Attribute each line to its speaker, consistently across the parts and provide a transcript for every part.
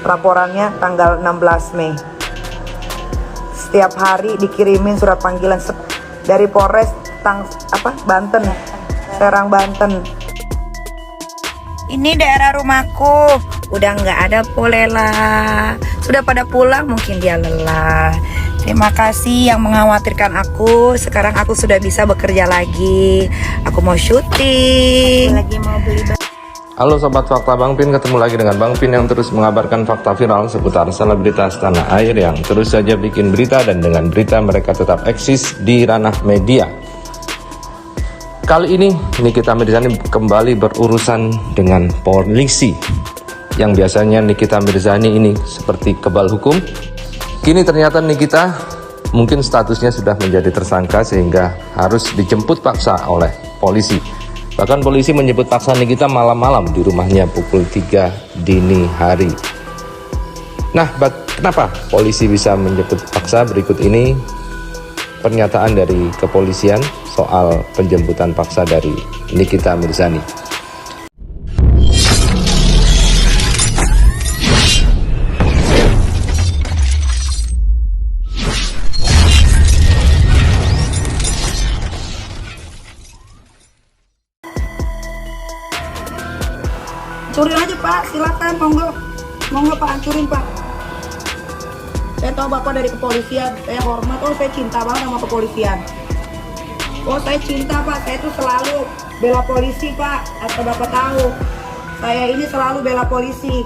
Speaker 1: laporannya tanggal 16 Mei. Setiap hari dikirimin surat panggilan dari Polres Banten, Serang Banten. Ini daerah rumahku, udah nggak ada Polela. Sudah pada pulang, mungkin dia lelah. Terima kasih yang mengkhawatirkan aku. Sekarang aku sudah bisa bekerja lagi. Aku mau syuting. Lagi mau beli.
Speaker 2: Halo Sobat Fakta Bang Pin, ketemu lagi dengan Bang Pin yang terus mengabarkan fakta viral seputar selebritas tanah air yang terus saja bikin berita, dan dengan berita mereka tetap eksis di ranah media. Kali ini Nikita Mirzani kembali berurusan dengan polisi. Yang biasanya Nikita Mirzani ini seperti kebal hukum, kini ternyata Nikita mungkin statusnya sudah menjadi tersangka sehingga harus dijemput paksa oleh polisi. Bahkan polisi menyebut paksa Nikita malam-malam di rumahnya pukul 3 dini hari. Nah, kenapa polisi bisa menjemput paksa? Berikut ini pernyataan dari kepolisian soal penjemputan paksa dari Nikita Mirzani.
Speaker 1: Hancurin aja Pak, silakan, monggo Pak, hancurin Pak. Saya tahu Bapak dari kepolisian, saya hormat, saya cinta banget sama kepolisian. Saya cinta Pak, saya tuh selalu bela polisi Pak, atau Bapak tahu, saya ini selalu bela polisi.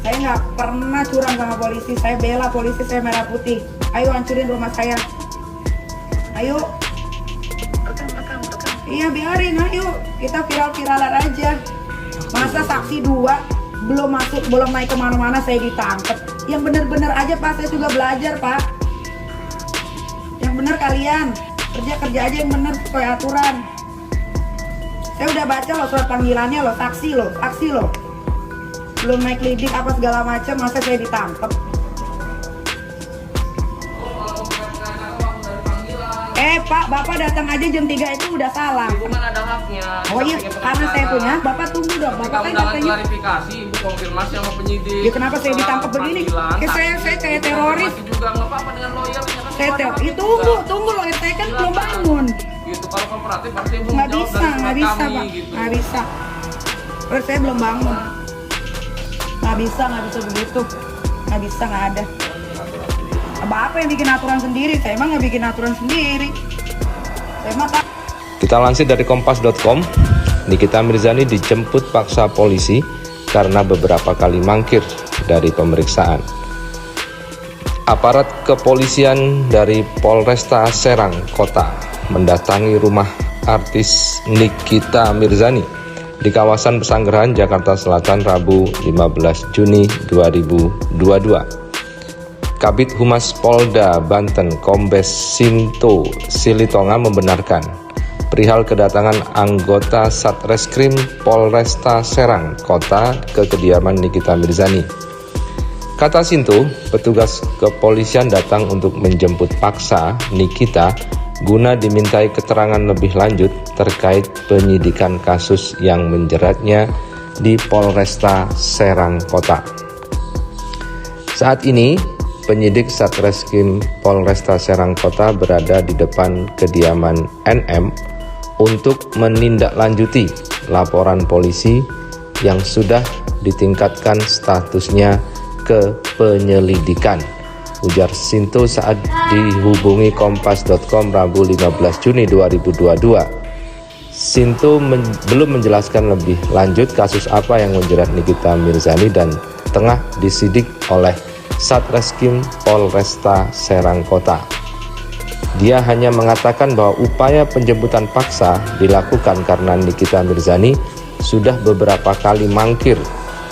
Speaker 1: Saya nggak pernah curang sama polisi, saya bela polisi, saya merah putih. Ayo hancurin rumah saya, ayo. Iya biarin, ayo, kita viral-viralan aja. Masa saksi 2 belum naik kemana-mana saya ditangkap. Yang bener-bener aja Pak, saya juga belajar Pak. Yang bener kalian kerja aja yang bener sesuai aturan. Saya udah baca loh surat panggilannya loh, saksi loh. Belum naik lidik apa segala macam, masa saya ditangkap. Pak, Bapak datang aja jam 3 itu udah salah.
Speaker 3: Ibu kan ada haknya.
Speaker 1: Oh iya, karena saya punya, Bapak tunggu dong. Bapak kan katanya
Speaker 3: klarifikasi, Ibu konfirmasi sama penyidik.
Speaker 1: Ya kenapa saya ditangkap begini? Saya kayak teroris.
Speaker 3: Juga nggak apa-apa dengan lawyer.
Speaker 1: Saya tunggu loh, saya kan belum bangun.
Speaker 3: Gitu, kalau kooperatif pasti Ibu
Speaker 1: nggak bisa Pak,
Speaker 3: gitu.
Speaker 1: nggak bisa. Terus saya belum bangun. Nggak bisa begitu. Nggak ada. Apa yang bikin aturan sendiri? Saya emang nggak bikin aturan sendiri.
Speaker 2: Kita lansir dari kompas.com, Nikita Mirzani dijemput paksa polisi karena beberapa kali mangkir dari pemeriksaan. Aparat kepolisian dari Polresta Serang Kota mendatangi rumah artis Nikita Mirzani di kawasan Pesanggerahan, Jakarta Selatan, Rabu 15 Juni 2022. Kabid Humas Polda Banten Kombes Sinto Silitonga membenarkan perihal kedatangan anggota Satreskrim Polresta Serang Kota ke kediaman Nikita Mirzani. Kata Sinto, petugas kepolisian datang untuk menjemput paksa Nikita guna dimintai keterangan lebih lanjut terkait penyidikan kasus yang menjeratnya di Polresta Serang Kota. Saat ini penyidik Satreskrim Polresta Serang Kota berada di depan kediaman NM untuk menindaklanjuti laporan polisi yang sudah ditingkatkan statusnya ke penyelidikan, ujar Sinto saat dihubungi kompas.com Rabu 15 Juni 2022. Sinto belum menjelaskan lebih lanjut kasus apa yang menjerat Nikita Mirzani dan tengah disidik oleh Satreskrim Polresta Serang Kota. Dia hanya mengatakan bahwa upaya penjemputan paksa dilakukan karena Nikita Mirzani sudah beberapa kali mangkir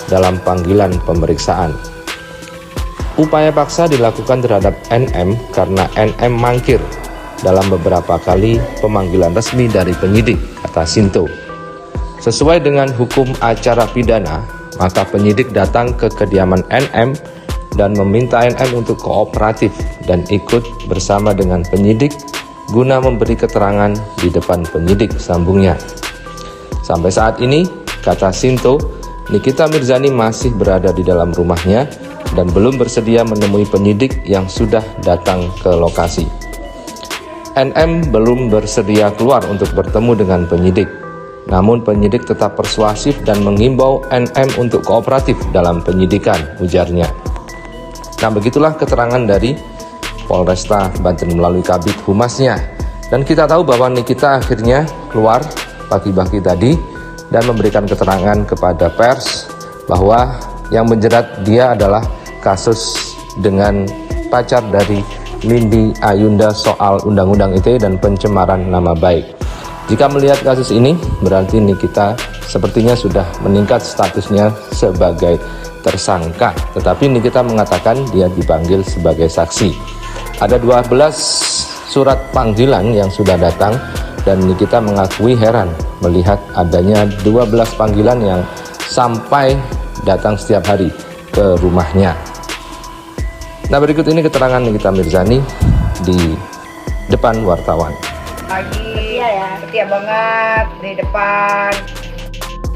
Speaker 2: dalam panggilan pemeriksaan. Upaya paksa dilakukan terhadap NM karena NM mangkir dalam beberapa kali pemanggilan resmi dari penyidik, kata Sinto. Sesuai dengan hukum acara pidana, maka penyidik datang ke kediaman NM dan meminta NM untuk kooperatif dan ikut bersama dengan penyidik guna memberi keterangan di depan penyidik, sambungnya. Sampai saat ini, kata Sinto, Nikita Mirzani masih berada di dalam rumahnya dan belum bersedia menemui penyidik yang sudah datang ke lokasi. NM belum bersedia keluar untuk bertemu dengan penyidik. Namun penyidik tetap persuasif dan mengimbau NM untuk kooperatif dalam penyidikan, ujarnya. Nah, begitulah keterangan dari Polresta Banten melalui Kabid Humasnya. Dan kita tahu bahwa Nikita akhirnya keluar pagi-pagi tadi dan memberikan keterangan kepada pers bahwa yang menjerat dia adalah kasus dengan pacar dari Lindi Ayunda soal Undang-Undang ITE dan pencemaran nama baik. Jika melihat kasus ini, berarti Nikita sepertinya sudah meningkat statusnya sebagai tersangka. Tetapi Nikita mengatakan dia dipanggil sebagai saksi. Ada 12 surat panggilan yang sudah datang dan Nikita mengakui heran melihat adanya 12 panggilan yang sampai datang setiap hari ke rumahnya. Nah, berikut ini keterangan Nikita Mirzani di depan wartawan.
Speaker 1: Pagi, setia banget di depan.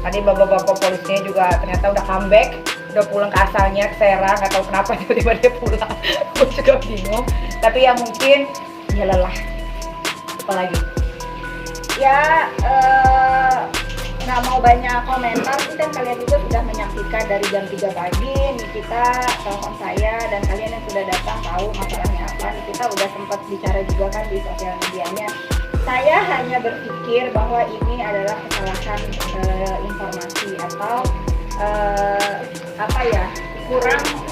Speaker 1: Tadi bapak-bapak polisinya juga ternyata udah comeback, udah pulang ke asalnya, ke Serang. Gak tahu kenapa tiba-tiba dia pulang. Gue juga bingung. Tapi ya mungkin dia lelah. Apalagi?
Speaker 4: Ya, nggak mau banyak komentar sih, kan kalian juga sudah menyaksikan dari jam 3 pagi Nikita telepon saya dan kalian yang sudah datang tahu masalahnya apa. Nikita udah sempat bicara juga kan di sosial medianya. Saya hanya berpikir bahwa ini adalah kesalahan informasi atau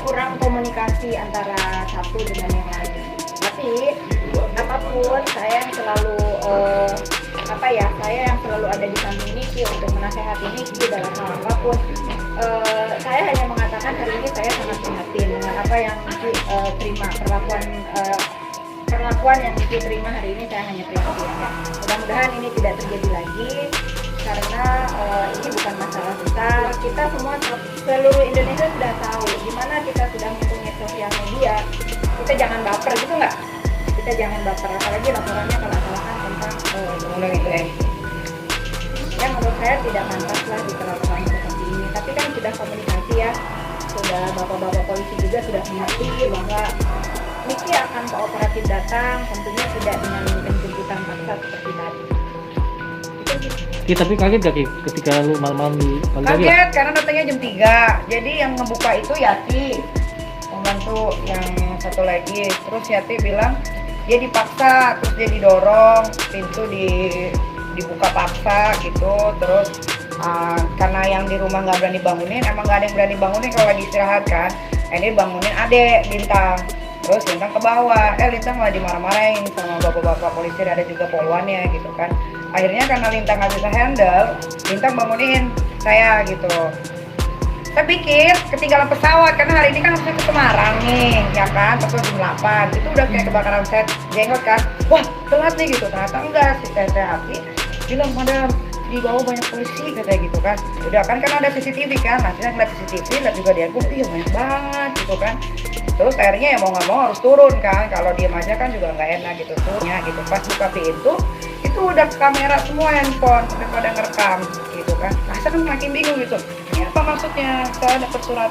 Speaker 4: kurang komunikasi antara satu dengan yang lain. Tapi apapun saya yang selalu saya yang selalu ada di samping Niki untuk menasehati Niki dalam hal apapun. Saya hanya mengatakan hari ini saya sangat prihatin dengan apa yang Niki terima, perlakuan yang Niki terima hari ini. Saya hanya prihatin. Mudah-mudahan ini tidak terjadi lagi karena ini bukan masalah besar. Kita semua seluruh Indonesia sudah tahu gimana kita sudah mempunyai sosial media. Kita jangan baper gitu nggak? Kita jangan baper, apalagi laporannya kalau asalkan tentang
Speaker 1: Undang itu
Speaker 4: ya menurut saya tidak pantas lah diperlakukan seperti ini. Tapi kan sudah komunikasi ya, sudah bapak-bapak polisi juga sudah mengerti bahwa Niki akan kooperatif datang, tentunya tidak dengan penjemputan paksa seperti tadi. Itu sih.
Speaker 5: Ki, tapi kaget gak Ki ketika lu malam-malam di pagi?
Speaker 1: Kaget karena datangnya jam 3. Jadi yang ngebuka itu Yati, pembantu yang satu lagi. Terus Yati bilang dia dipaksa, terus dia didorong, pintu dibuka paksa gitu. Terus karena yang di rumah nggak berani bangunin, emang nggak ada yang berani bangunin kalau lagi istirahat kan. Ini bangunin adek Lintang, terus Lintang ke bawah. Lintang malah dimarah-marahin sama bapak-bapak polisi, ada juga poluannya gitu kan. Akhirnya karena Lintang nggak bisa handle, Lintang bangunin saya gitu. Saya pikir ketinggalan pesawat karena hari ini kan harusnya ke Semarang nih, ya kan, tepat jam 8. Itu udah kayak kebakaran set jenggot kan. Wah, telat nih gitu. Ternyata enggak, si Tete Hati bilang pada di bawah banyak polisi katanya gitu kan. Udah kan ada CCTV kan. Nah, saya ngeliat CCTV, lihat juga dia, iya banyak banget gitu kan. Terus akhirnya ya mau nggak mau harus turun kan. Kalau diem aja kan juga nggak enak gitu turunnya gitu. Pas buka pintu itu udah kamera semua handphone udah pada ngerekam gitu kan. Nah, saya kan makin bingung gitu. Ini apa maksudnya? Saya dapat surat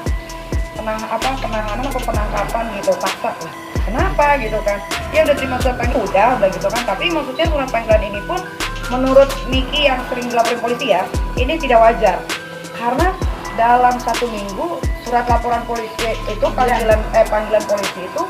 Speaker 1: penahanan atau penangkapan gitu, paksa lah. Kenapa gitu kan? Ya udah terima surat panggilan udah gitu kan. Tapi maksudnya surat panggilan ini pun menurut Niki yang sering dilaporin polisi ya, ini tidak wajar. Karena dalam 1 minggu surat laporan polisi itu panggilan polisi itu